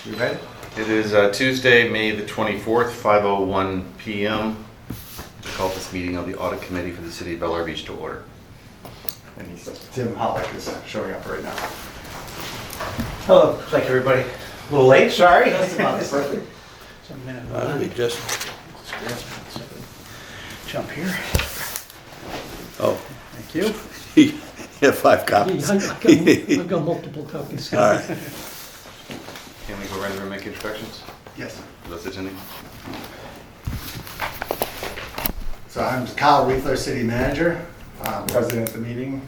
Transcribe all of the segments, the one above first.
You ready? It is Tuesday, May the 24th, 5:01 p.m. I call this meeting of the Audit Committee for the City of Bel Air Beach to order. And Tim Hollick is showing up right now. Hello, thank you, everybody. A little late, sorry. That's perfect. Let me just, Jump here. oh, Thank you. you have 5 copies. I've got multiple copies. All right. Can we go right over and make introductions? Yes. For those attending? So I'm Kyle Reithler, City Manager, President of the meeting.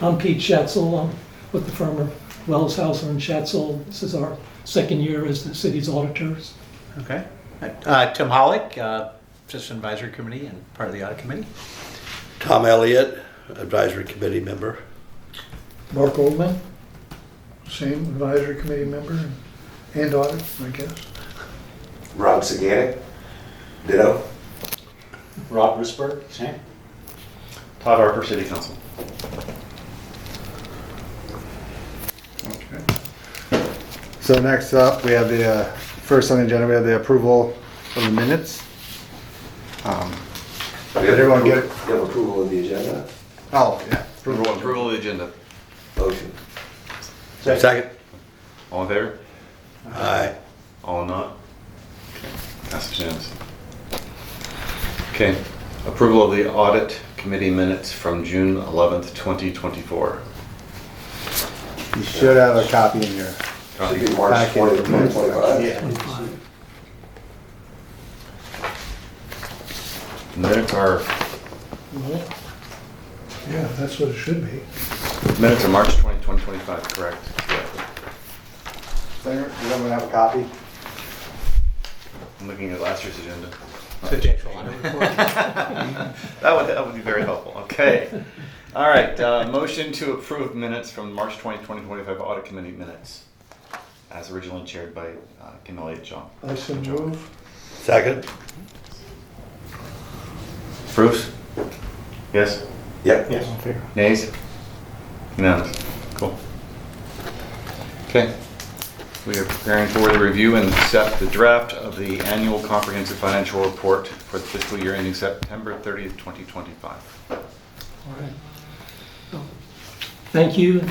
I'm Pete Schatzel. I'm with the firm of Wells, Hauser and Schatzel. This is our second year as the city's auditors. Okay. Tim Hollick, Citizen Advisory Committee and part of the Audit Committee. Tom Elliott, Advisory Committee member. Mark Oldman, same advisory committee member and audit, I guess. Rob Saganic, ditto. Rob Rusberg, same. Todd Harper, City Council. Okay. So next up, we have the, first on the agenda, we have the approval of the minutes. Did everyone get it? You have approval of the agenda? Oh, yeah. Approval of the agenda. Motion. Second. All in favor? Aye. All not? Okay. Passes unanimously. Okay. Approval of the Audit Committee minutes from June 11th, 2024. You should have a copy in your, Should be March Packet. 20th, 2025. yeah. 25. Minutes are Yeah, that's what it should be. minutes are March 20, 2025, correct? Does anyone have a copy? I'm looking at last year's agenda. So Jake's on it. That would be very helpful. Okay. All right. Motion to approve minutes from March 20, 2025 Audit Committee minutes, as originally chaired by Kim Elliott John. I so move. Second. Bruce? Yes? Yep. Yes. Nays? Unanimous. Cool. Okay. We are preparing for the review and accept the draft of the annual comprehensive financial report for the fiscal year ending September 30th, 2025. All right. So, thank you.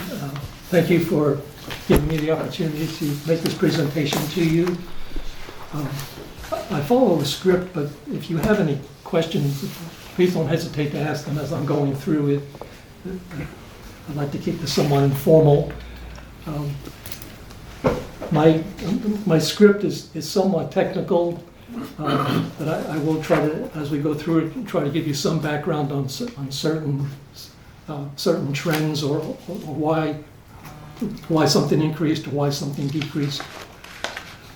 Thank you for giving me the opportunity to make this presentation to you. I follow a script, but if you have any questions, please don't hesitate to ask them as I'm going through it. I'd like to keep this somewhat informal. My script is somewhat technical, but I will try to, as we go through it, try to give you some background on certain trends or why something increased or why something decreased.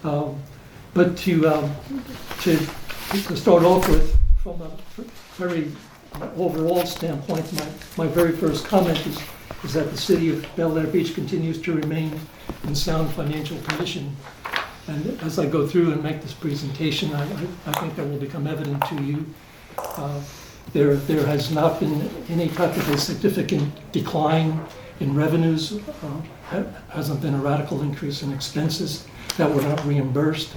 But to start off with, from a very overall standpoint, my very first comment is that the city of Bel Air Beach continues to remain in sound financial condition. And as I go through and make this presentation, I think that will become evident to you. There has not been any type of a significant decline in revenues. Hasn't been a radical increase in expenses that were not reimbursed.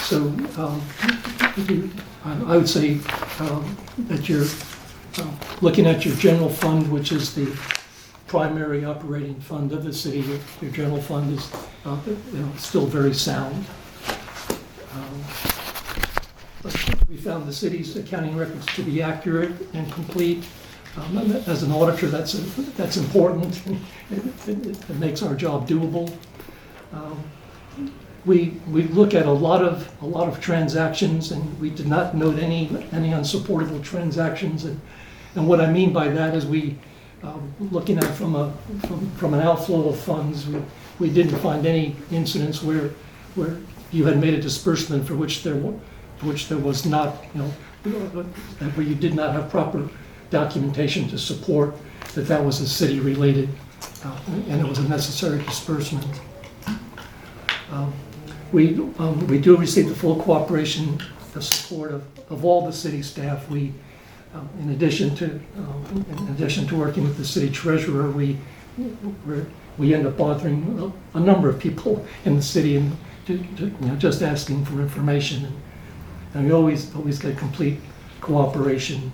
So I would say that you're looking at your general fund, which is the primary operating fund of the city. Your general fund is still very sound. We found the city's accounting records to be accurate and complete. As an auditor, that's important. It makes our job doable. We look at a lot of transactions, and we did not note any unsupportable transactions. And what I mean by that is we looking at from an outflow of funds, we didn't find any incidents where you had made a disbursement for which there was not, where you did not have proper documentation to support that was a city related and it was a necessary disbursement. We do receive the full cooperation, the support of all the city staff. We, in addition to working with the city treasurer, we we end up bothering a number of people in the city and just asking for information. And we always get complete cooperation.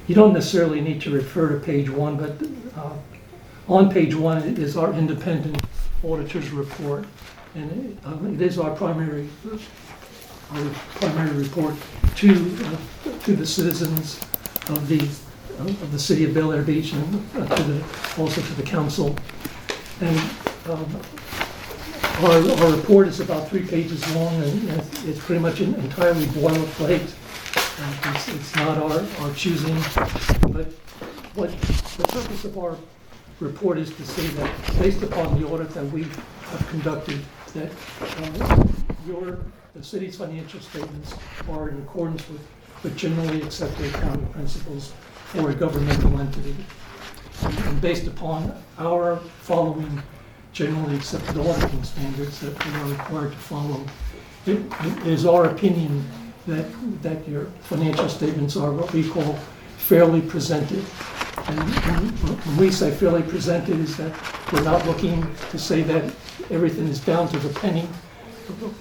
You don't necessarily need to refer to page 1, but on page 1 is our independent auditor's report, and it is our primary report to the citizens of the city of Bel Air Beach, and also to the council. And our report is about 3 pages long, and it's pretty much entirely boilerplate. It's not our choosing, but what the purpose of our report is to say that based upon the audit that we have conducted, that the city's financial statements are in accordance with generally accepted accounting principles for a governmental entity. And based upon our following generally accepted auditing standards that we are required to follow, it is our opinion that your financial statements are what we call fairly presented. And when we say fairly presented, is that we're not looking to say that everything is down to the penny.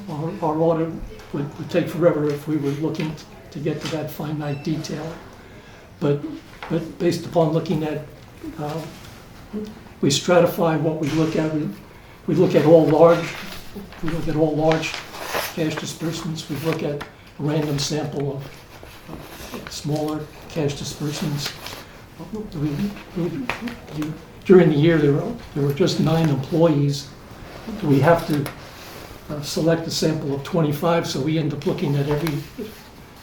Our audit would take forever if we were looking to get to that finite detail. But based upon looking at, we stratify what we look at. We look at all large cash disbursements. We look at a random sample of smaller cash disbursements. During the year, there were just 9 employees. We have to select a sample of 25, so we end up looking at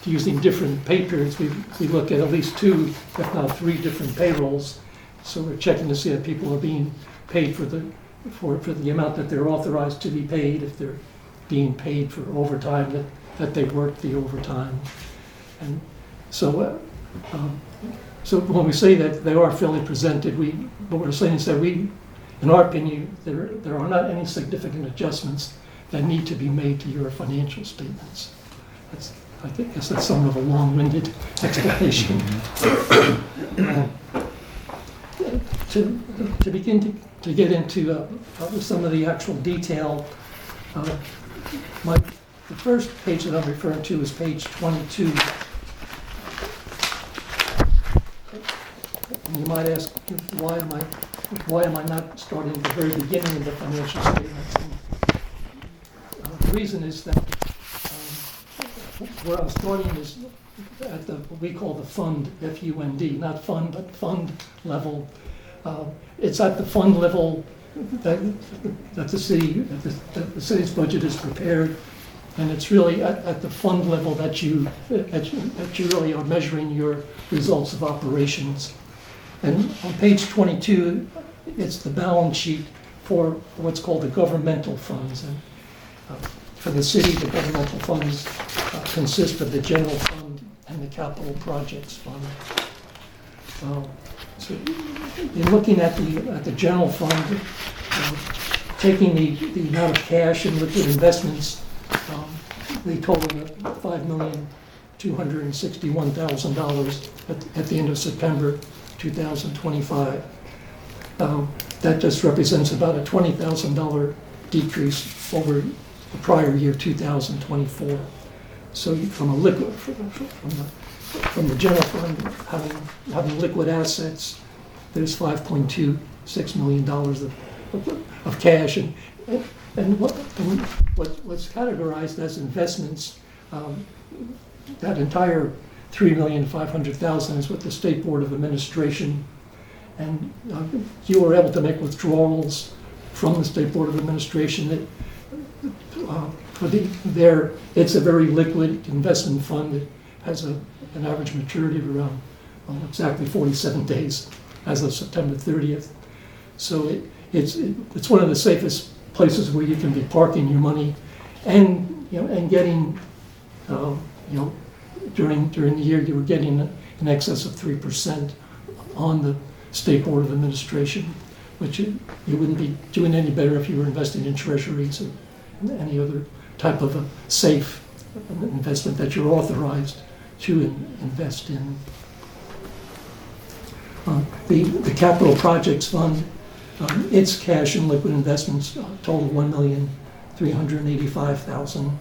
using different pay periods. We look at least 2, if not 3 different payrolls. So we're checking to see that people are being paid for the amount that they're authorized to be paid, if they're being paid for overtime, that they worked the overtime. And so so when we say that they are fairly presented, what we're saying is that in our opinion, there are not any significant adjustments that need to be made to your financial statements. I guess that's somewhat of a long-winded explanation. To begin to get into some of the actual detail, the first page that I'm referring to is page 22. And you might ask, why am I not starting at the very beginning of the financial statements? The reason is that where I'm starting is at what we call the fund, F-U-N-D, not fund, but fund level. It's at the fund level that the city's budget is prepared, and it's really at the fund level that you really are measuring your results of operations. And on page 22, it's the balance sheet for what's called the governmental funds. And for the city, the governmental funds consist of the general fund and the capital projects fund. So in looking at the general fund, taking the amount of cash and liquid investments, they total $5,261,000 at the end of September 2025. That just represents about a $20,000 decrease over the prior year, 2024. So from the general fund having liquid assets, there's $5.26 million of cash, and what's categorized as investments, that entire $3,500,000 is with the State Board of Administration, and you were able to make withdrawals from the State Board of Administration. It's a very liquid investment fund. It has an average maturity of around exactly 47 days as of September 30th. So it's one of the safest places where you can be parking your money, and getting during the year you were getting in excess of 3% on the State Board of Administration, which you wouldn't be doing any better if you were investing in treasuries or any other type of a safe investment that you're authorized to invest in. The capital projects fund, its cash and liquid investments total $1,385,000.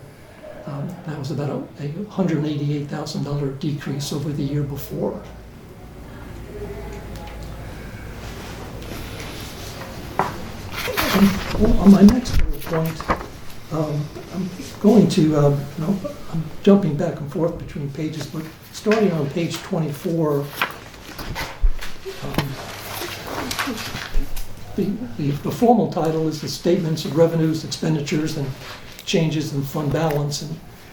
That was about a $188,000 decrease over the year before. On my next bullet point, I'm going to, I'm jumping back and forth between pages, but starting on page 24, the formal title is the Statements of Revenues, Expenditures, and Changes in Fund Balance.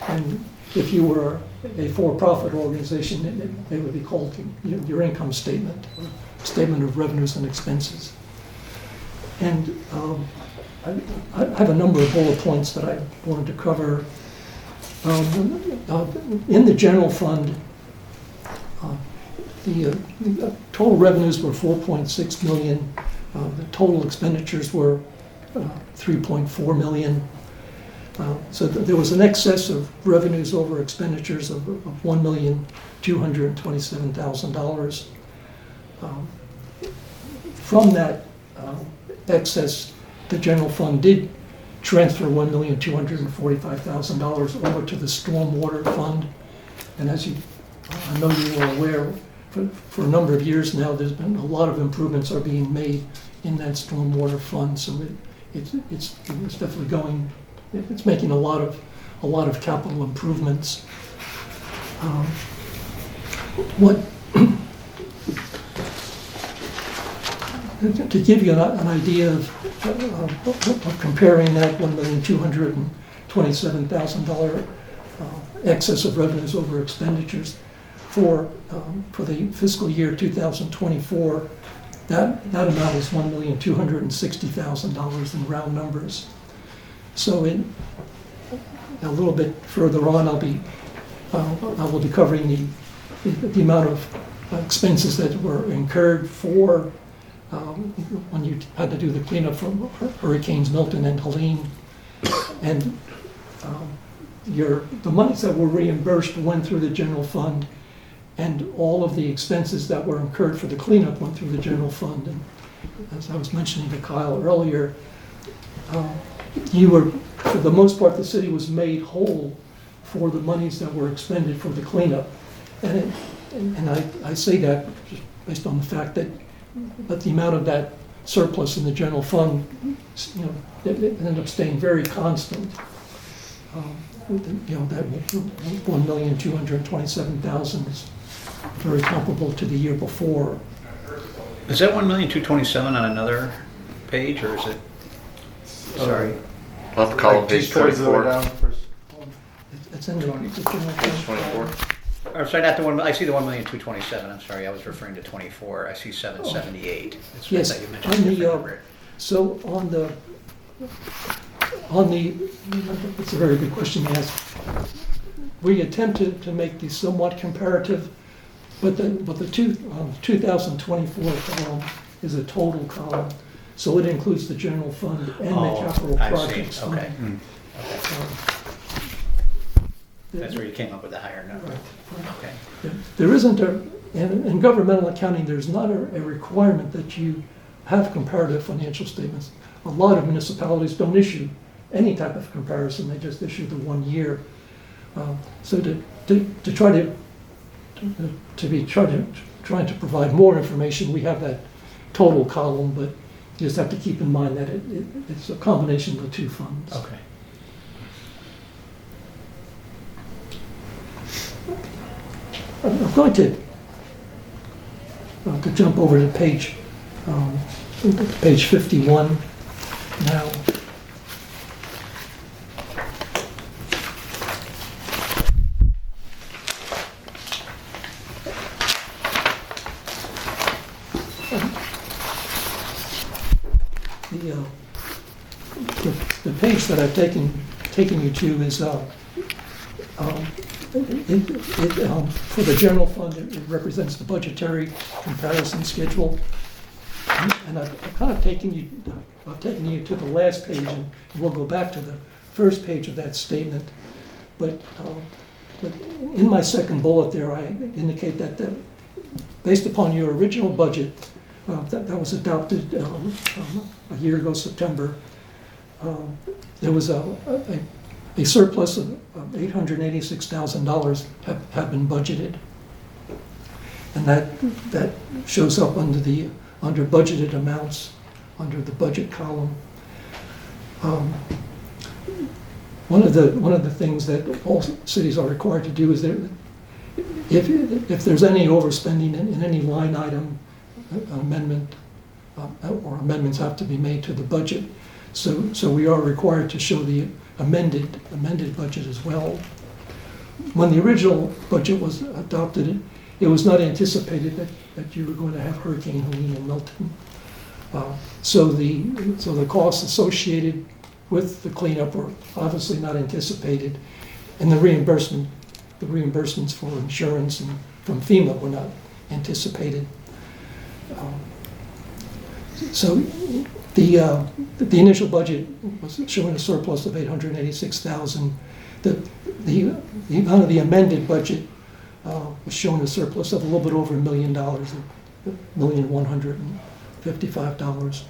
And if you were a for-profit organization, it would be called your income statement, or Statement of Revenues and Expenses. And I have a number of bullet points that I wanted to cover. In the general fund, the total revenues were $4.6 million. The total expenditures were $3.4 million. So there was an excess of revenues over expenditures of $1,227,000. From that excess, the general fund did transfer $1,245,000 over to the stormwater fund. And as I know you are aware, for a number of years now, there's been a lot of improvements are being made in that stormwater fund. So it's definitely going. It's making a lot of capital improvements. To give you an idea of comparing that $1,227,000 excess of revenues over expenditures for the fiscal year 2024, that amount is $1,260,000 in round numbers. So a little bit further on, I will be covering the amount of expenses that were incurred for when you had to do the cleanup from Hurricanes Milton and Helene, and the monies that were reimbursed went through the general fund, and all of the expenses that were incurred for the cleanup went through the general fund. And as I was mentioning to Kyle earlier, for the most part, the city was made whole for the monies that were expended for the cleanup, and I say that just based on the fact that the amount of that surplus in the general fund, it ended up staying very constant. That $1,227,000 is very comparable to the year before. Is that 1,227,000 on another page, or is it? Sorry. I'll have to call Like, page just towards the way 24. down first. It's in the general Page fund. 24. Or sorry, not the one. I see the 1,227,000. I'm sorry, I was referring to 24. I see 778. It's Yes, that you mentioned on a the, different number. So it's a very good question to ask. We attempted to make these somewhat comparative, but the 2024 column is a total column, so it includes the general fund and the capital I see. projects fund. Okay. Um, That's where you came up with the higher number. Right. Okay. There isn't in governmental accounting, there's not a requirement that you have comparative financial statements. A lot of municipalities don't issue any type of comparison, they just issue the 1 year. So trying to provide more information, we have that total column, but you just have to keep in mind that it's a combination of the two funds. Okay. I'm going to jump over to page 51 now. The page that I've taken you to is for the general fund, it represents the budgetary comparison schedule. And I've kind of taken you to the last page, and we'll go back to the first page of that statement. But in my second bullet there, I indicate that based upon your original budget that was adopted a year ago, September, there was a surplus of $886,000 have been budgeted. And that shows up under budgeted amounts, under the budget column. One of the things that all cities are required to do is that if there's any overspending in any line item, an amendment or amendments have to be made to the budget. So we are required to show the amended budget as well. When the original budget was adopted, it was not anticipated that you were going to have Hurricane Helene and Milton. So the costs associated with the cleanup were obviously not anticipated, and the reimbursements for insurance and from FEMA were not anticipated. So the initial budget was showing a surplus of $886,000. The amount of the amended budget was showing a surplus of a little bit over $1 million, $1,155,000.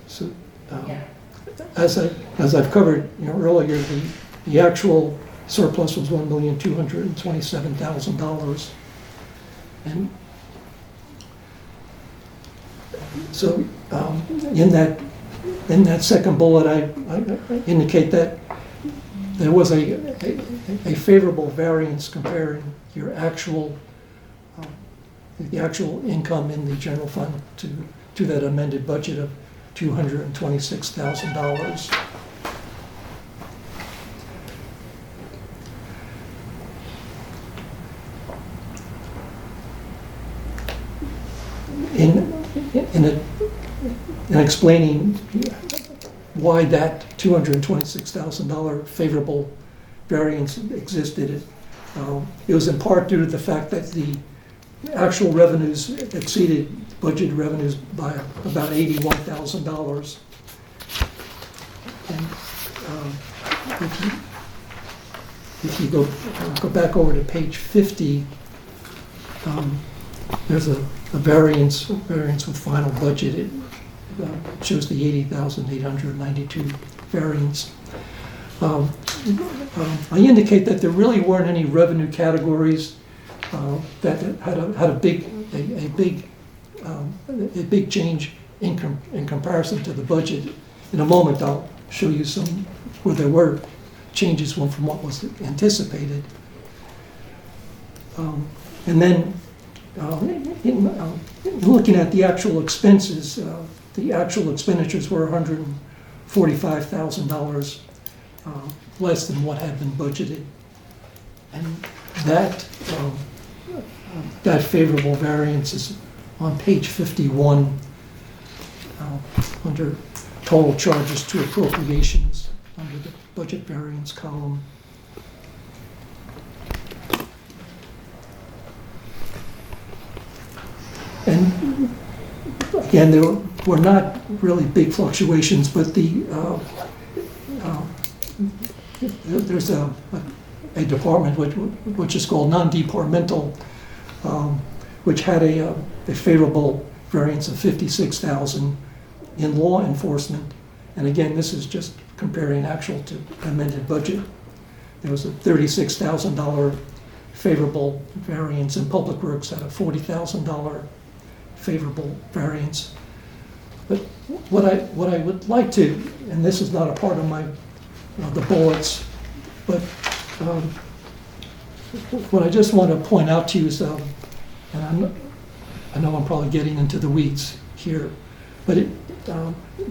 So as I've covered earlier, the actual surplus was $1,227,000, and so in that second bullet, I indicate that there was a favorable variance comparing your the actual income in the general fund to that amended budget of $226,000. In explaining why that $226,000 favorable variance existed, it was in part due to the fact that the actual revenues exceeded budgeted revenues by about $81,000. And if you go back over to page 50, there's a variance with final budget. It shows the 80,892 variance. I indicate that there really weren't any revenue categories that had a big change in comparison to the budget. In a moment, I'll show you some where there were changes from what was anticipated. And then in looking at the actual expenses, the actual expenditures were $145,000 less than what had been budgeted. And that favorable variance is on page 51 under total charges to appropriations under the budget variance column. And again, there were not really big fluctuations, but there's a department which is called non-departmental, which had a favorable variance of $56,000 in law enforcement. And again, this is just comparing actual to amended budget. There was a $36,000 favorable variance in public works, at a $40,000 favorable variance. But what I would like to, and this is not a part of my the bullets, but what I just want to point out to you is, and I know I'm probably getting into the weeds here, but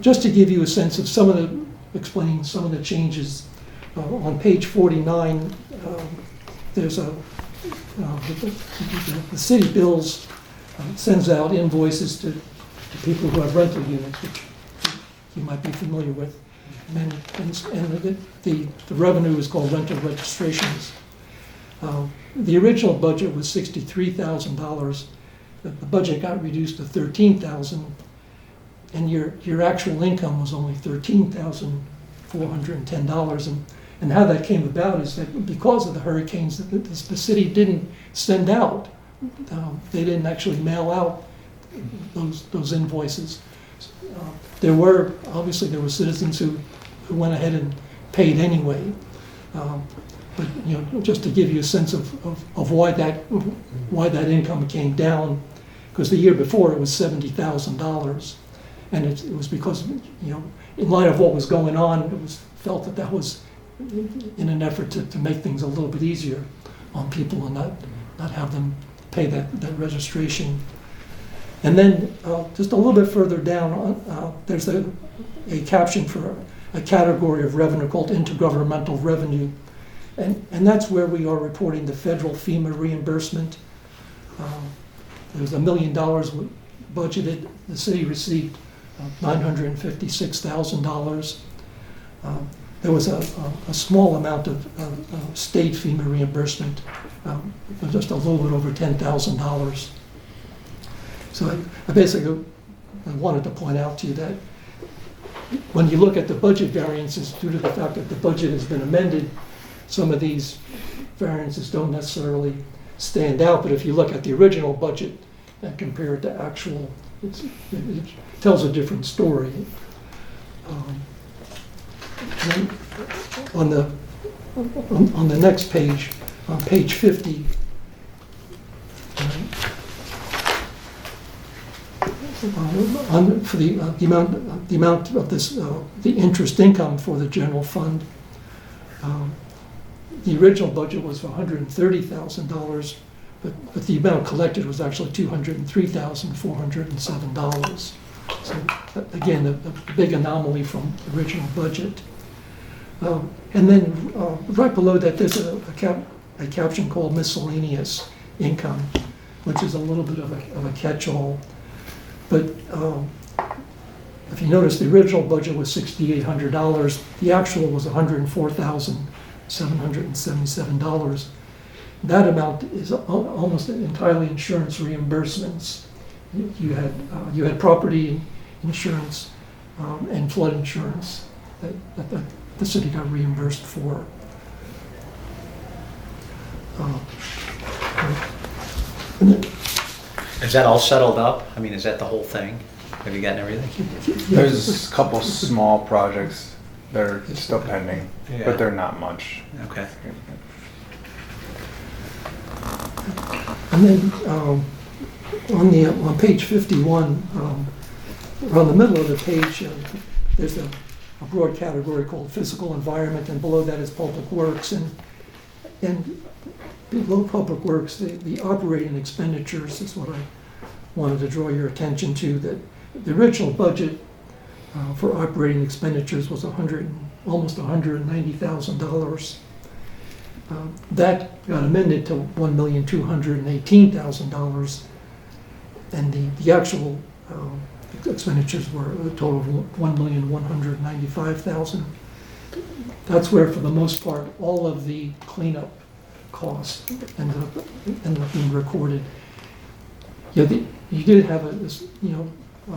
just to give you a sense of explaining some of the changes, on page 49, there's the city bills sends out invoices to people who have rental units, which you might be familiar with. And the revenue is called rental registrations. The original budget was $63,000. The budget got reduced to $13,000, and your actual income was only $13,410. And how that came about is that because of the hurricanes, the city didn't send out they didn't actually mail out those invoices. Obviously, there were citizens who went ahead and paid anyway. But, you know, just to give you a sense of why that income came down, because the year before it was $70,000. And it was because, you know, in light of what was going on, it was felt that was in an effort to make things a little bit easier on people and not have them pay that registration. And then just a little bit further down, there's a caption for a category of revenue called intergovernmental revenue. And that's where we are reporting the federal FEMA reimbursement. There's $1 million budgeted. The city received $956,000. There was a small amount of state FEMA reimbursement, just a little bit over $10,000. So I basically wanted to point out to you that when you look at the budget variances, due to the fact that the budget has been amended, some of these variances don't necessarily stand out. But if you look at the original budget and compare it to actual, it tells a different story. On the next page, on page 50, for the amount of this, the interest income for the general fund, the original budget was for $130,000, but the amount collected was actually $203,407. So again, a big anomaly from the original budget. And then right below that, there's a caption called miscellaneous income, which is a little bit of a catch-all. But if you notice, the original budget was $6,800. The actual was $104,777. That amount is almost entirely insurance reimbursements. You had property insurance and flood insurance that the city got reimbursed for. Is that all settled up? I mean, is that the whole thing? Have you gotten everything? There's a couple small projects that are still pending, Yeah. but they're not much. Okay. And then on page 51, around the middle of the page, there's a broad category called physical environment, and below that is public works. And below public works, the operating expenditures is what I wanted to draw your attention to. That the original budget for operating expenditures was almost $190,000. That got amended to $1,218,000, and the actual expenditures were a total of $1,195,000. That's where, for the most part, all of the cleanup costs ended up being recorded. You did have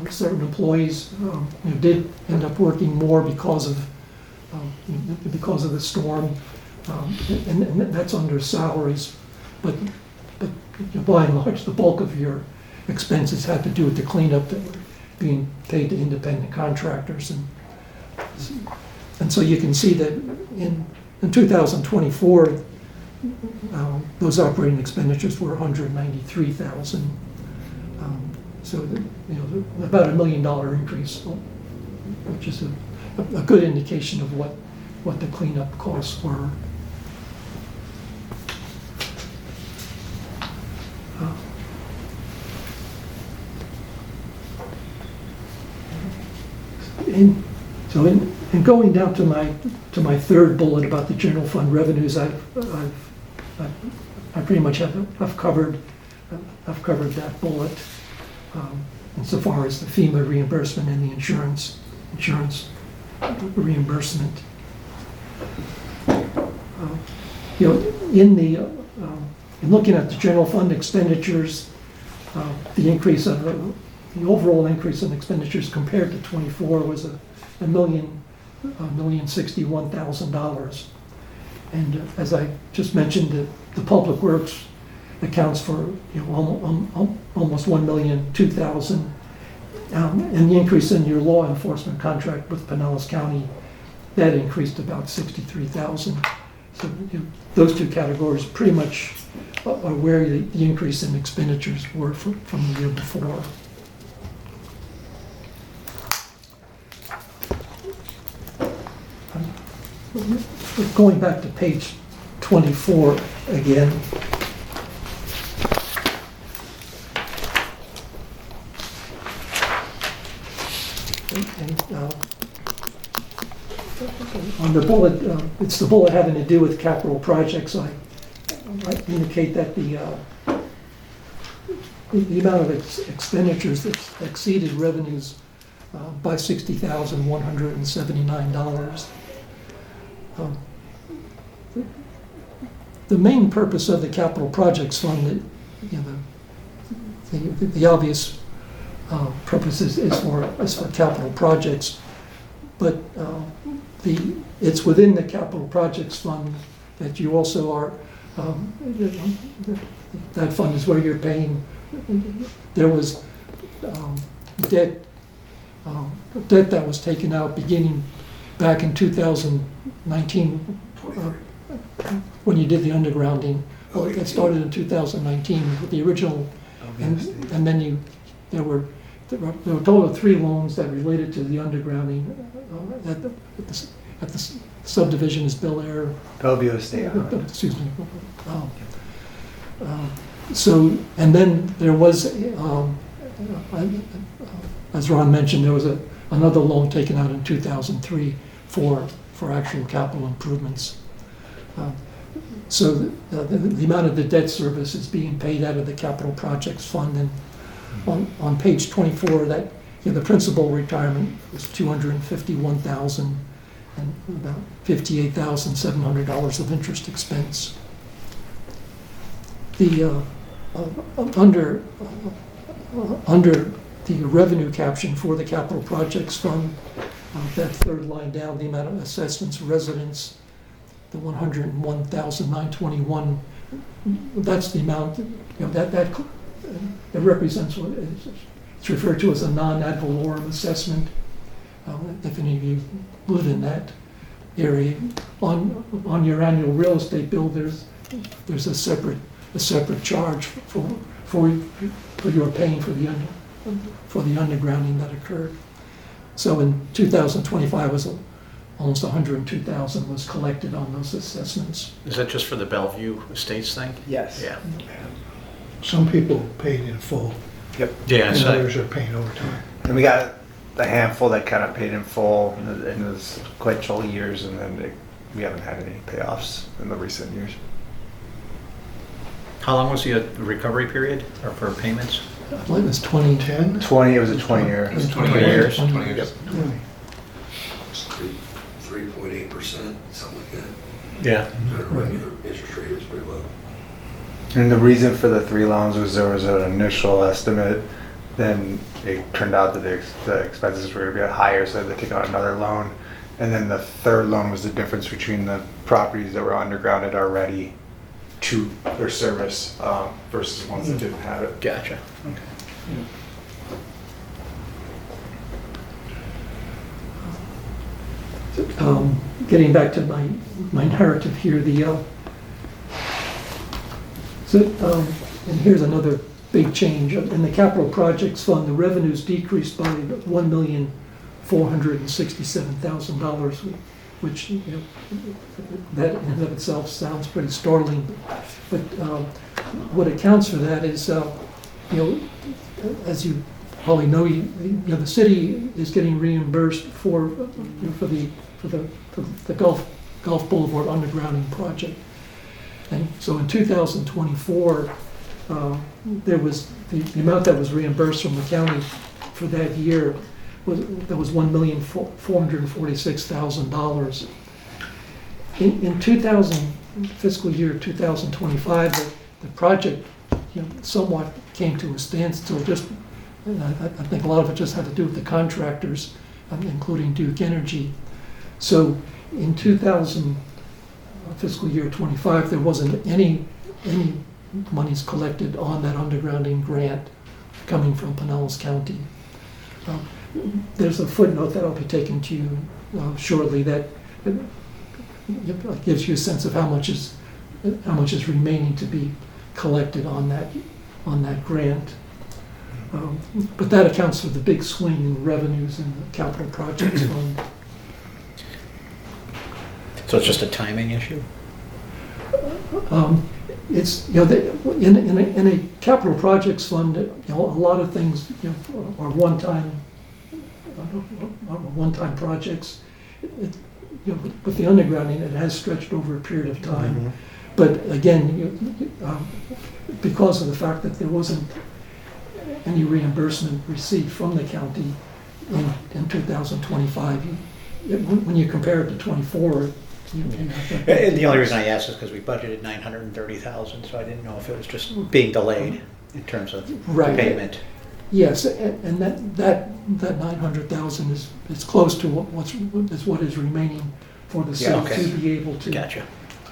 certain employees did end up working more because of the storm, and that's under salaries. But by and large, the bulk of your expenses had to do with the cleanup that were being paid to independent contractors, and so you can see that in 2024, those operating expenditures were $193,000. So about $1 million increase, which is a good indication of what the cleanup costs were. In going down to my third bullet about the general fund revenues, I pretty much have covered that bullet insofar as the FEMA reimbursement and the insurance reimbursement. In looking at the general fund expenditures, the overall increase in expenditures compared to 24 was $1,061,000. And as I just mentioned, the public works accounts for, almost 1,002,000. And the increase in your law enforcement contract with Pinellas County, that increased about 63,000. So those two categories pretty much are where the increase in expenditures were from the year before. Going back to page 24 again. And, on the bullet, it's the bullet having to do with capital projects. I indicate that the amount of expenditures that exceeded revenues by $60,179. The main purpose of the capital projects fund, the obvious purpose is for capital projects, but it's within the capital projects fund that you also are, that fund is where you're paying. There was debt that was taken out beginning back in 2019 when you did the undergrounding. Well, it started in 2019 with the original, and then there were a total of 3 loans that related to the undergrounding at the subdivision is Bel-Air. Bellevue Estate. Excuse me. So, and then there was, as Ron mentioned, there was another loan taken out in 2003 for actual capital improvements. So the amount of the debt service is being paid out of the capital projects fund, and on page 24, that the principal retirement was $251,000 and about $58,700 of interest expense. The under the revenue caption for the capital projects fund, that third line down, the amount of assessments, residents, the $101,921. That's the amount that it represents what it's referred to as a non-ad valorem assessment. If any of you live in that area, on your annual real estate bill, there's a separate charge for your paying for the undergrounding that occurred. So in 2025 was almost 102,000 was collected on those assessments. Is that just for the Bellevue Estates thing? Yes. Yeah. Some people paid in full, Yeah, and so others are paying over time. And we got a handful that kind of paid in full in the sequential years, and then we haven't had any payoffs in the recent years. how long was the recovery period or for payments? I believe it was 2010. 20, it was a 20-year. It was 20 years. 20 years. It's 3.8%, something like that. Yeah. The regular interest rate is pretty low. And the reason for the 3 loans was there was an initial estimate, then it turned out that the expenses were going to be higher, so they took out another loan. And then the third loan was the difference between the properties that were undergrounded already to their service versus ones that didn't have it. Gotcha. Getting back to my narrative here, and here's another big change. In the capital projects fund, the revenues decreased by $1,467,000, which that in and of itself sounds pretty startling. But what accounts for that is, as you probably know, the city is getting reimbursed for the Gulf Boulevard undergrounding project. And so in 2024, there was the amount that was reimbursed from the county for that year was $1,446,000. In fiscal year 2025, the project somewhat came to a standstill. I think a lot of it just had to do with the contractors, including Duke Energy. So in fiscal year 25, there wasn't any monies collected on that undergrounding grant coming from Pinellas County. There's a footnote that I'll be taking to you shortly that gives you a sense of how much is remaining to be collected on that grant. But that accounts for the big swing in revenues in the capital projects fund. So it's just a timing issue? It's, in a capital projects fund, a lot of things, are one-time projects. With the undergrounding, it has stretched over a period of time. But again, because of the fact that there wasn't any reimbursement received from the county in 2025, when you compare it to 24, And the only reason I asked is because we budgeted 930,000, so I didn't know if it was just being delayed in terms of Right. payment. yes, and that 900,000 is close to what is remaining for the city okay. to be able to. Gotcha.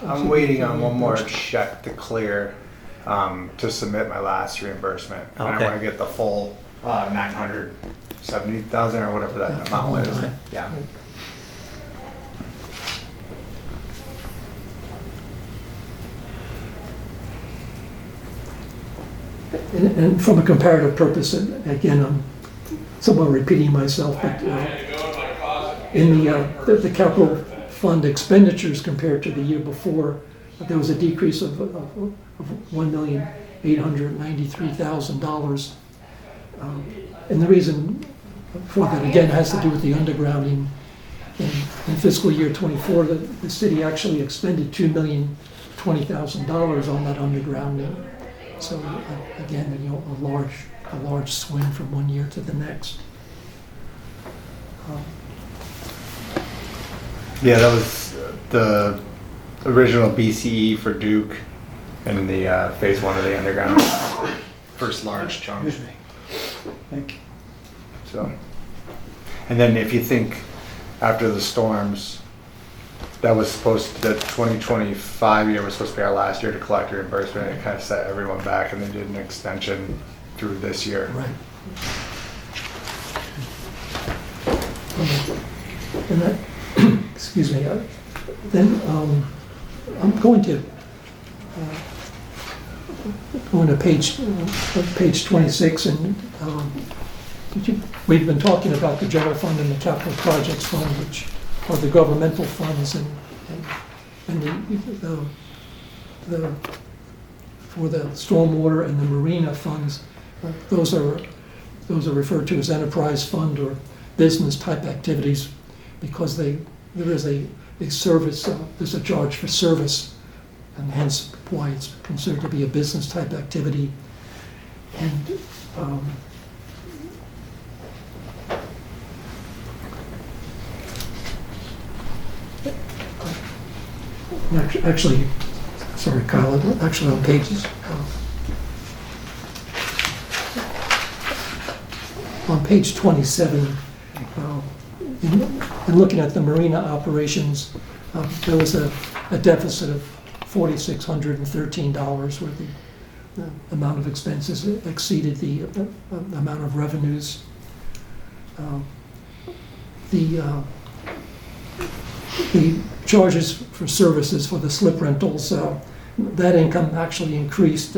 I'm waiting on one more check to clear to submit my last reimbursement. And I Okay. want to get the full 970,000 or whatever that That's amount a long was. time. Yeah. And from a comparative purpose, and again, I'm somewhat repeating myself, but in the capital fund expenditures compared to the year before, there was a decrease of $1,893,000. And the reason for that, again, has to do with the undergrounding. In fiscal year '24, the city actually expended $2,020,000 on that undergrounding. So again, a large swing from one year to the next. Yeah, that was the original BCE for Duke and the phase 1 of the underground. First large chunk. Thank you. So, and then if you think after the storms, that was the 2025 year was supposed to be our last year to collect reimbursement. It kind of set everyone back, and they did an extension through this year. Right. And that, excuse me, then I'm going to page 26, and we've been talking about the general fund and the capital projects fund, which are the governmental funds, and for the stormwater and the marina funds, those are referred to as enterprise fund or business type activities, because there is a service, there's a charge for service, and hence why it's considered to be a business type activity. And actually, sorry, Kyle, actually on pages, on page 27, in looking at the marina operations, there was a deficit of $4,613 where the amount of expenses exceeded the amount of revenues. The charges for services for the slip rentals, that income actually increased.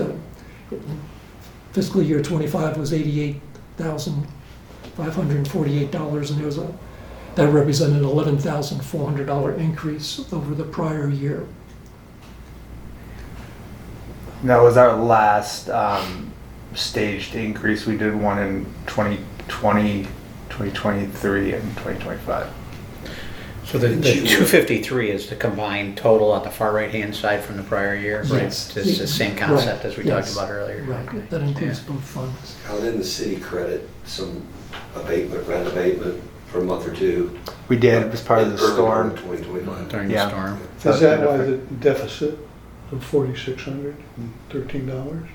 Fiscal year '25 was $88,548, and that represented an $11,400 increase over the prior year. That was our last staged increase. We did one in 2020, 2023, and 2025. So the 253 is the combined total on the far right-hand side from the prior year, right? Yes. It's the same concept Right. as we talked Yes. about earlier. Right, that includes both funds. How did the city credit some rent abatement for a month or two? We did. It was part of the Early storm. 2025. During Yeah. the storm. Is that why the deficit of $4,613?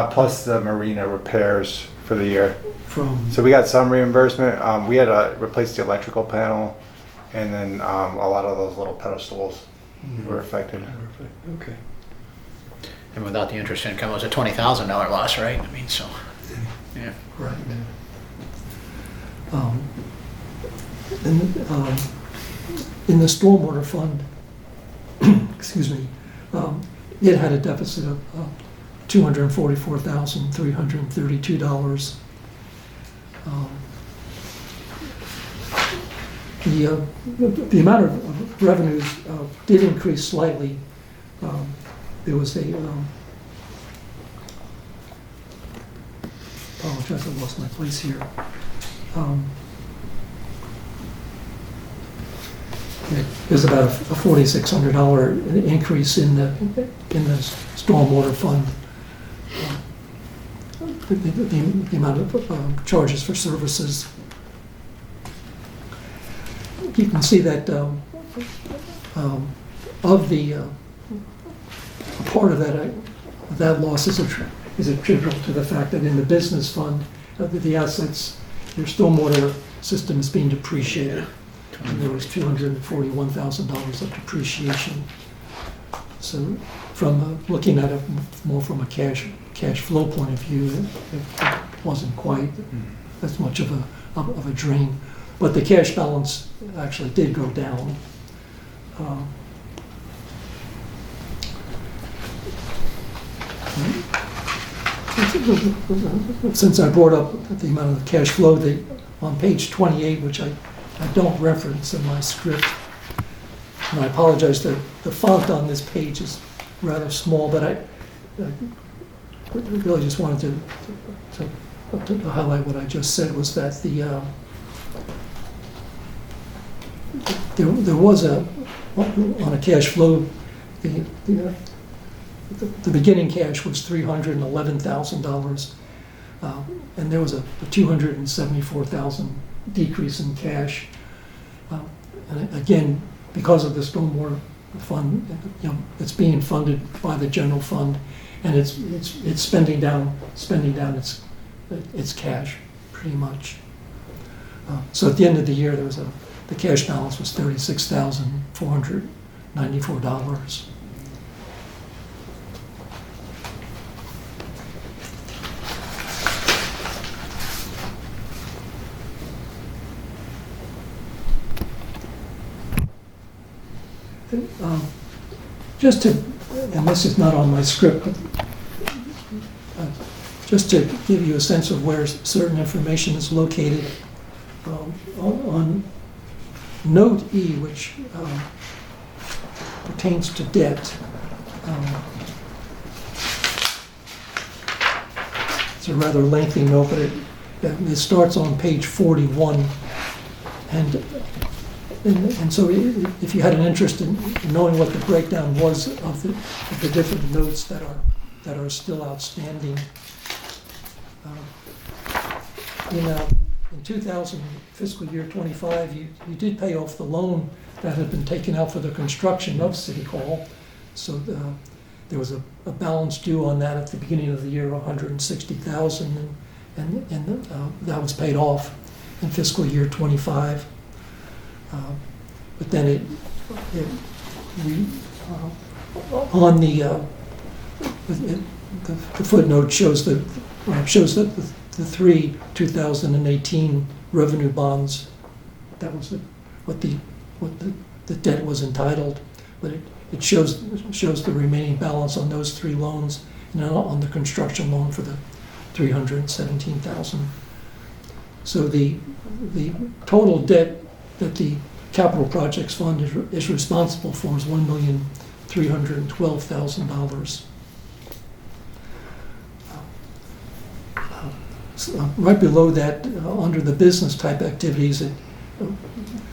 Plus the marina repairs for the year. From, So we got some reimbursement. We had to replace the electrical panel, and then a lot of those little pedestals were affected. Okay. And without the interest income, it was a $20,000 loss, right? I mean, so, yeah. Right. And, in the stormwater fund, excuse me, it had a deficit of $244,332. The amount of revenues did increase slightly. There was a, apologize, I lost my place here. There's about a $4,600 increase in the stormwater fund. The amount of charges for services. You can see that of the a part of that loss is attributable to the fact that in the business fund, the assets, your stormwater system is being depreciated. And there was $241,000 of depreciation. So from looking at it more from a cash flow point of view, it wasn't quite as much of a drain. But the cash balance actually did go down. Since I brought up the amount of cash flow, on page 28, which I don't reference in my script, and I apologize, the font on this page is rather small, but I really just wanted to highlight what I just said, was that there was on a cash flow, the beginning cash was $311,000, and there was a $274,000 decrease in cash. And again, because of the stormwater fund, it's being funded by the general fund, and it's spending down its cash pretty much. So at the end of the year, the cash balance was $36,494. Just to, and this is not on my script, but just to give you a sense of where certain information is located, on Note E, which pertains to debt, it's a rather lengthy note, but it starts on page 41, and so if you had an interest in knowing what the breakdown was of the different notes that are still outstanding, in 2000 fiscal year 25, you did pay off the loan that had been taken out for the construction of City Hall. So there was a balance due on that at the beginning of the year, $160,000, and that was paid off in fiscal year 25. But then on the footnote shows that the three 2018 revenue bonds, that was what the debt was entitled, but it shows the remaining balance on those three loans, and on the construction loan for the $317,000. So the total debt that the Capital Projects Fund is responsible for is $1,312,000. Right below that, under the business type activities,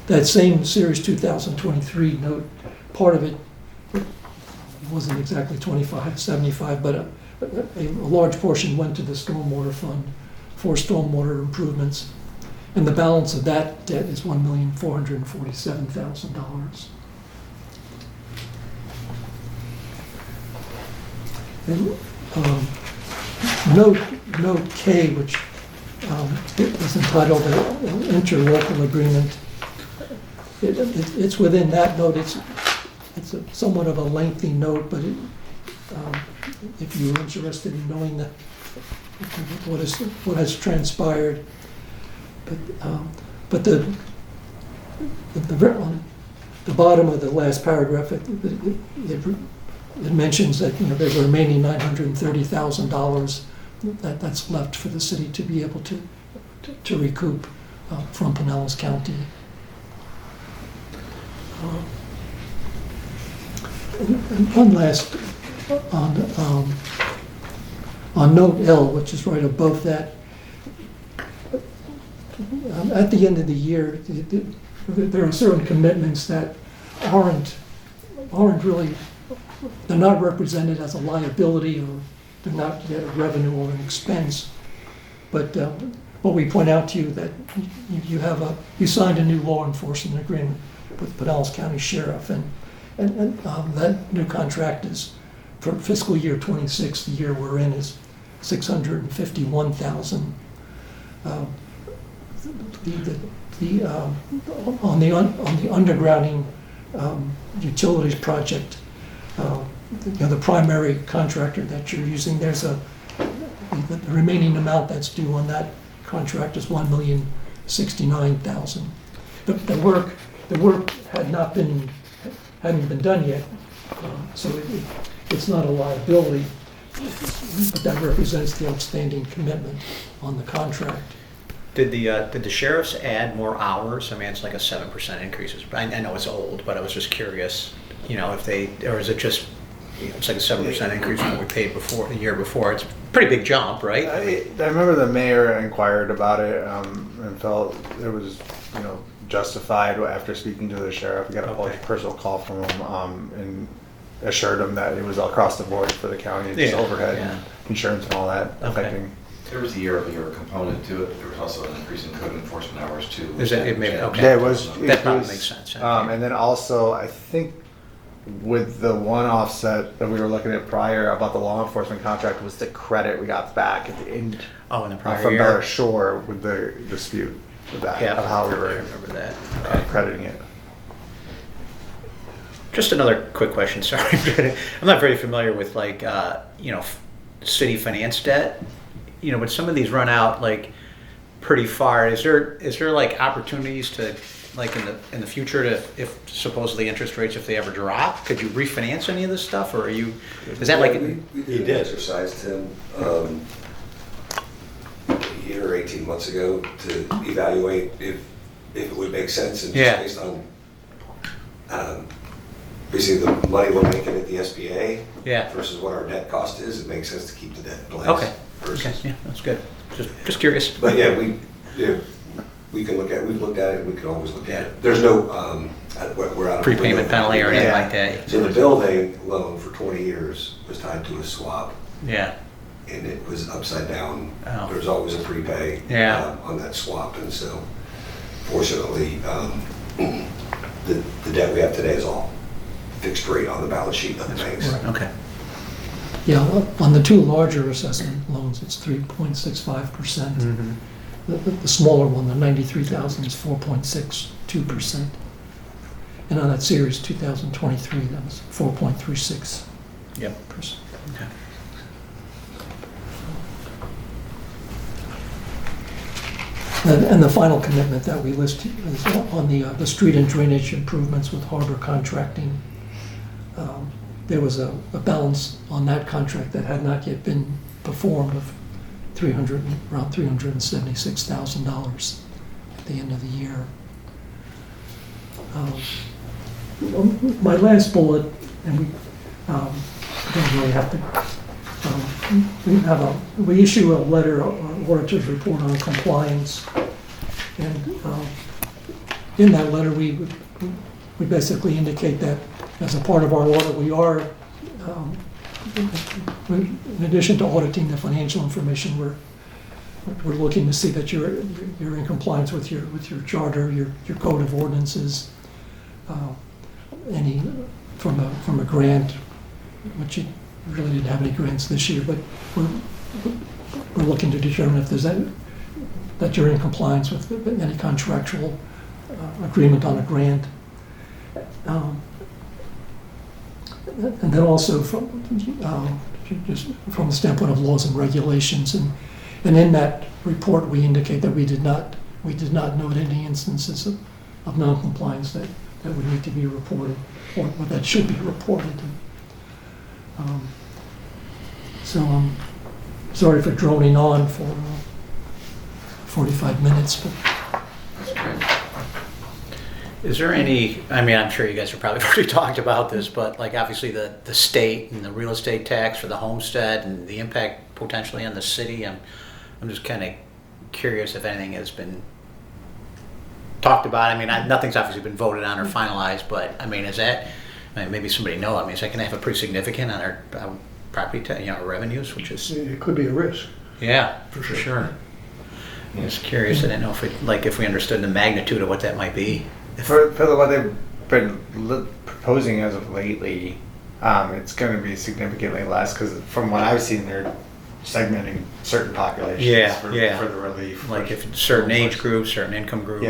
that same Series 2023 note, part of it wasn't exactly 75, but a large portion went to the stormwater fund for stormwater improvements. And the balance of that debt is $1,447,000. And Note K, which is entitled an interlocal agreement, it's within that note. It's somewhat of a lengthy note, but if you're interested in knowing what has transpired. But on the bottom of the last paragraph, it mentions that, you know, there's a remaining $930,000 that's left for the city to be able to recoup from Pinellas County. And one last, on note L, which is right above that, at the end of the year, there are certain commitments that aren't really, they're not represented as a liability, or they're not yet a revenue or an expense. But what we point out to you that you signed a new law enforcement agreement with Pinellas County Sheriff, and that new contract is for fiscal year 26. The year we're in is $651,000. On the undergrounding utilities project, the primary contractor that you're using, there's the remaining amount that's due on that contract is $1,069,000. The work hadn't been done yet, so it's not a liability, but that represents the outstanding commitment on the contract. Did the sheriffs add more hours? I mean, it's like a 7% increase. I know it's old, but I was just curious, you know, if they, or is it just, you know, it's like a 7% increase from what we paid before, the year before. It's a pretty big jump, right? I remember the mayor inquired about it and felt it was, you know, justified after speaking to the sheriff. We got a personal call from him and assured him that it was across the board for the county, just overhead and insurance and all that affecting. There was a year-over-year component to it. There was also an increase in code enforcement hours too. Is that, it may, okay. There was, That probably makes sense. and then also, I think with the one offset that we were looking at prior about the law enforcement contract was the credit we got back at the end in the prior from year. Beller Shore with the dispute with that, of how we I were remember that. crediting it. Just another quick question, sorry. I'm not very familiar with city finance debt. You know, but some of these run out like pretty far. Is there like opportunities to, like in the future, to, if supposedly interest rates, if they ever drop, could you refinance any of this stuff, or is that like we did an exercise, Tim, a year or 18 months ago to evaluate if it would make sense, and just based on basically the money we're making at the SBA versus what our debt cost is, it makes sense to keep the debt in place. Okay, yeah, that's good. Just curious. But yeah, we can look at it. We've looked at it. We can always look at it. There's no we're out of Prepayment penalty or anything like that. So the building loan for 20 years was tied to a swap. Yeah. And it was upside down. Oh. There was always a prepay on that swap, and so fortunately, the debt we have today is all fixed rate on the balance sheet of the banks. Right. Okay. Yeah, on the two larger assessment loans, it's 3.65%. Mm-hmm. The smaller one, the 93,000, is 4.62%. And on that series 2023, that was 4.36%. Yep. Okay. And the final commitment that we list is on the street and drainage improvements with Harbor Contracting. There was a balance on that contract that had not yet been performed of around $376,000 at the end of the year. My last bullet, and we don't really have to. We issue a letter, auditor's report on compliance, and in that letter we basically indicate that as a part of our audit, we are, in addition to auditing the financial information, we're looking to see that you're in compliance with your charter, your code of ordinances, any from a grant, which you really didn't have any grants this year, but we're looking to determine if there's that you're in compliance with any contractual agreement on a grant. And then also just from the standpoint of laws and regulations. And in that report, we indicate that we did not note any instances of noncompliance that would need to be reported or that should be reported. So I'm sorry for droning on for 45 minutes, but Is there any, I mean, I'm sure you guys have probably already talked about this, but like obviously the state and the real estate tax for the homestead and the impact potentially on the city, I'm just kind of curious if anything has been talked about. I mean, nothing's obviously been voted on or finalized, but I mean, is that, maybe somebody know, I mean, is that gonna have a pretty significant on our property, revenues, which is, It could be a risk. yeah, for sure. I'm just curious, I didn't know if we understood the magnitude of what that might be. For what they've been proposing as of lately, it's going to be significantly less because from what I've seen, they're segmenting certain populations for the relief. Like if certain age groups, certain income groups,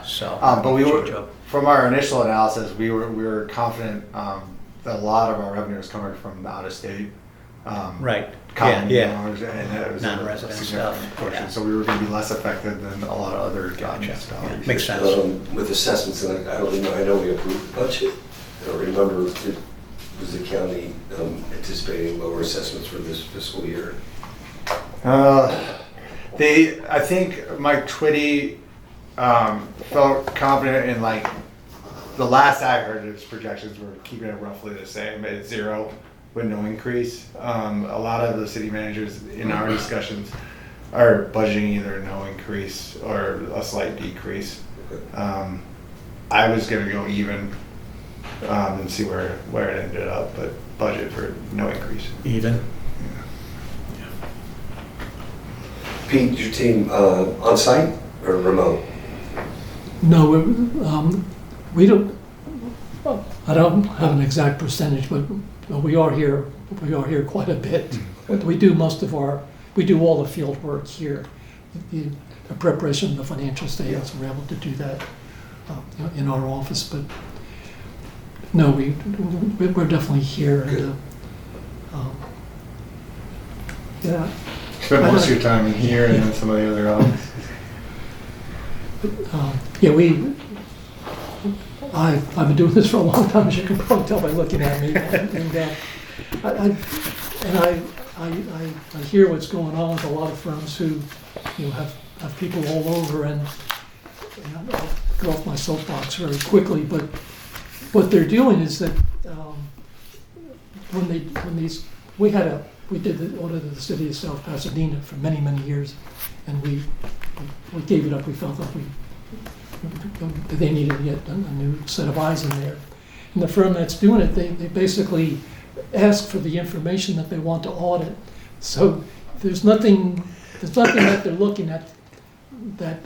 so. But we were, from our initial analysis, we were confident that a lot of our revenue is coming from out of state. Right. And Yeah. it was Non-resident a significant stuff, portion. yeah. So we were going to be less affected than a lot of other municipalities. Makes sense. With assessments, and I don't really know, I know we approved the budget. I don't remember, was the county anticipating lower assessments for this fiscal year? I think Mike Twitty felt confident in like the last I heard his projections were keeping it roughly the same at 0 with no increase. A lot of the city managers in our discussions are budgeting either no increase or a slight decrease. I was gonna go even and see where it ended up, but budget for no increase. Even? Pete, your team on site or remote? no, we don't. I don't have an exact percentage, but we are here. We are here quite a bit. We do all the field work here. The preparation of the financial statements, we're able to do that in our office. But no, we're definitely here. And, yeah. Spend most of your time in here and then some of the other offices. I've been doing this for a long time, as you can probably tell by looking at me. I hear what's going on with a lot of firms who have people all over, and I'll get off my soapbox very quickly. But what they're doing is that we did the audit of the city of South Pasadena for many years, and we gave it up. We felt like they needed to get a new set of eyes in there. And the firm that's doing it, they basically ask for the information that they want to audit. So there's nothing that they're looking at that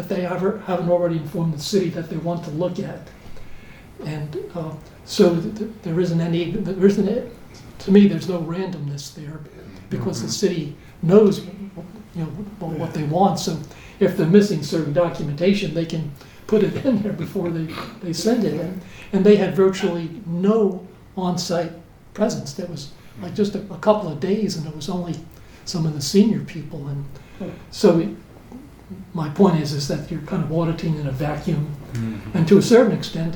they haven't already informed the city that they want to look at. And so there isn't. To me, there's no randomness there because the city knows what they want. So if they're missing certain documentation, they can put it in there before they send it in. And they had virtually no on-site presence. There was like just a couple of days, and it was only some of the senior people. And so my point is that you're kind of auditing in a vacuum. Mm-hmm. And to a certain extent,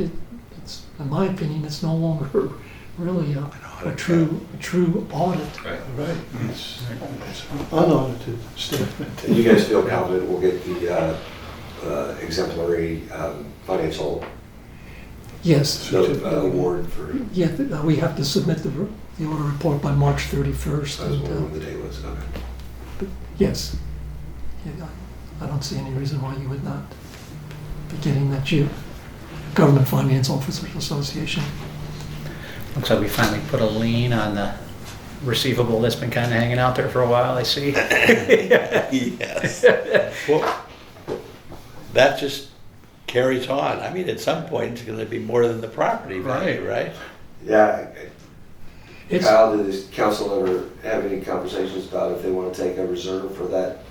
it's, in my opinion, it's no longer really a true audit. Right. It's unaudited statement. And you guys feel confident we'll get the exemplary financial award for? Yeah, we have to submit the audit report by March 31st. That was when the day was, okay. Yes. Yeah, I don't see any reason why you would not be getting that Government Finance Officers Association. Looks like we finally put a lien on the receivable that's been kind of hanging out there for a while, I see. Yes. Well, that just carries on. I mean, at some point, it's going to be more than the property value, right? Yeah. Kyle, did this council ever have any conversations about if they want to take a reserve for that?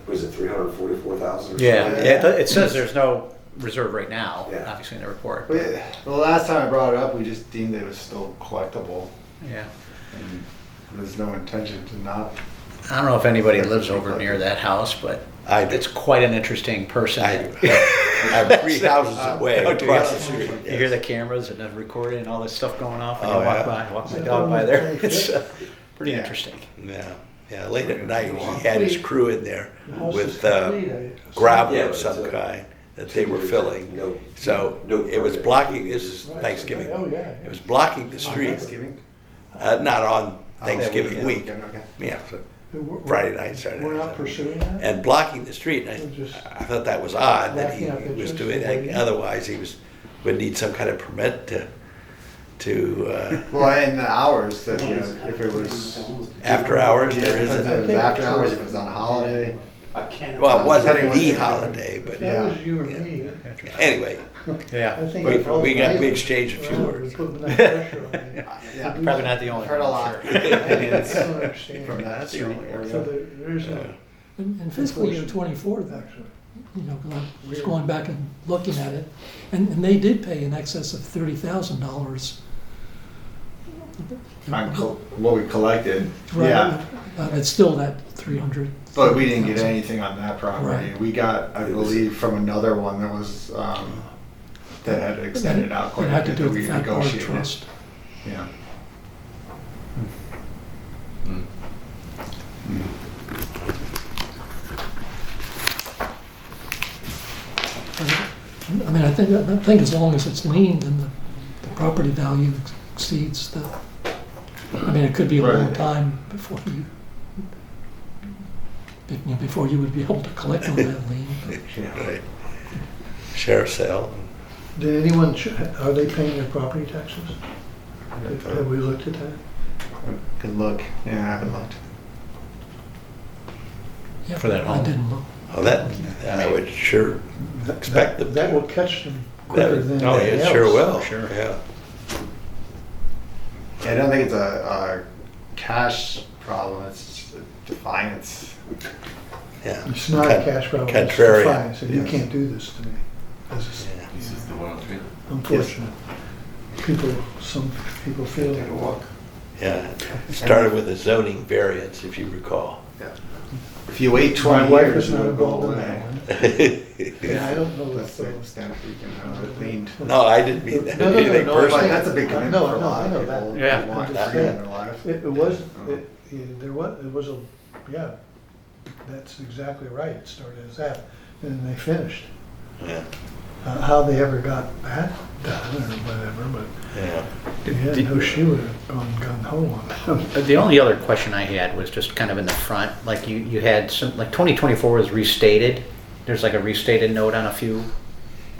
Was it $344,000? Yeah, it says there's no reserve right now, Yeah. obviously in the report. The last time I brought it up, we just deemed it was still collectible, Yeah. and there's no intention to not. I don't know if anybody lives over near that house, but I do. it's quite an interesting person. I'm 3 houses away Oh, do you? across the street. You hear the cameras and the recording and all this stuff going off, and Oh, you walk yeah. by, walk my Is that dog the by one there. with It's 25th? pretty Yeah. interesting. Yeah, late at night, he had his crew in there The house is with complete, gravel Yeah, of but some it's a- kind that they were filling. No. So no it was permit. blocking, this is Right. Thanksgiving. Oh, yeah. It was blocking the street, Thanksgiving? not on Thanksgiving week. Okay. Yeah, so We're- Friday night, Saturday We're night. not pursuing that? And blocking the street, and We're just I thought that was odd that he backing up was pictures doing and that. waiting. Otherwise, he would need some kind of permit to, Well, and the hours that, you know, if it was. after hours, Yeah, there if it isn't. was after hours, if it was on a holiday. Well, it wasn't Depending the on- holiday, but If that was you or me, anyway, Yeah. I think. we exchanged a few Well, words. we put enough pressure on you. Yeah. Probably not the only Heard a one, lot. sure. I mean, it's I don't understand. from that street So area. there's no, In fiscal year '24, actually. you know, just going back and looking at it, and they did pay in excess of $30,000. On what we collected, yeah, It's still that 300. but we didn't get anything on that property. Right. We got, I believe, from another one that was, that had extended out quite It a had to bit do that with we the Fat Bar negotiated. Trust. Yeah. I mean, I think as long as it's lean, then the property value exceeds the, I mean, it could be a long Right. time before you would be able to collect on that lien. Right. Sheriff's sale. Did anyone, are they paying their property taxes? Have we looked at that? Good look. Yeah, I haven't looked. Yeah, For that I home. didn't look. Well, that, I would sure expect them That to. will catch them quicker That- than Oh, anything it else. sure will. Sure. Yeah. Yeah, I don't think it's a cash problem. It's just a defiance. Yeah. It's not a cash problem, it's Contrarian. defiance, and you Yes. can't do this to me. This is Yeah. This is the 103. unfortunate. Some people feel. Take a walk. Yeah. It started with a zoning variance, if you recall. Yeah. If you wait My 20 wife years, is not it'll go involved in that away. one. Yeah, I don't know That's if, the extent we can have it leaned. No, I didn't mean that. No, no, no, Anything no, But personal. that's a big commitment No, for a no, lot I of know that. people. Yeah. Who want I'm freedom just in saying. their life. There was a, yeah, that's exactly right, it started as that, and then they finished. Yeah. How they ever got that done or whatever, but Yeah. yeah, no, she would have gone home on that. The only other question I had was just kind of in the front, like you had some, like 2024 was restated. There's like a restated note on a few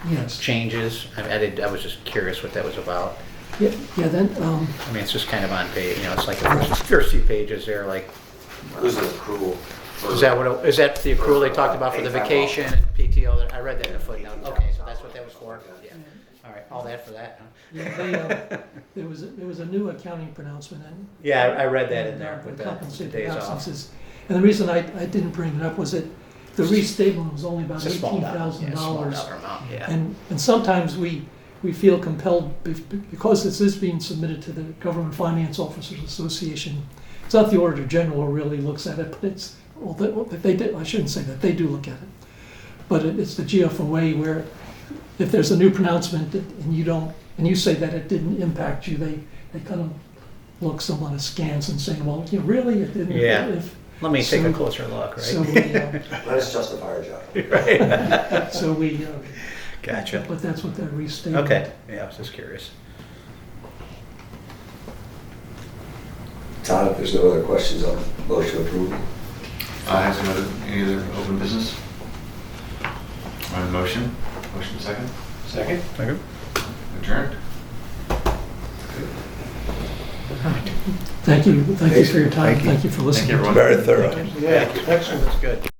Yes. changes. I was just curious what that was about. Yeah, then, I mean, it's just kind of on page, you know, it's like the first few pages there, like, It was an accrual. for- is that the accrual they talked about for the Paid time vacation off. and PTO? I read that in the footnote. Okay, so that's what that was for? Yeah. All right, all that for that, huh? yeah, there was a new accounting pronouncement and. Yeah, I read that in there and with the compensated days off. absences. And the reason I didn't bring it up was that the restatement was only about It's a small dollar, $18,000. yeah, small dollar amount, yeah. And sometimes we feel compelled, because this is being submitted to the Government Finance Officers Association, it's not the Auditor General who really looks at it, but it's, well, they did, I shouldn't say that, they do look at it. But it's the GFOA where if there's a new pronouncement and you don't, and you say that it didn't impact you, they kind of look somewhat askance and saying, well, you know, really, it didn't. Yeah. If- Let me take a So- closer look, So right? we, Let us justify our job. Right. so we, Gotcha. but that's what that restatement. Okay, yeah, I was just curious. Todd, if there's no other questions on motion approval? Has any other open business? On motion? Motion second? Second? Adjourned? Thank you for your time, thank you for listening. everyone. Very thorough. Yeah, excellent. That's good.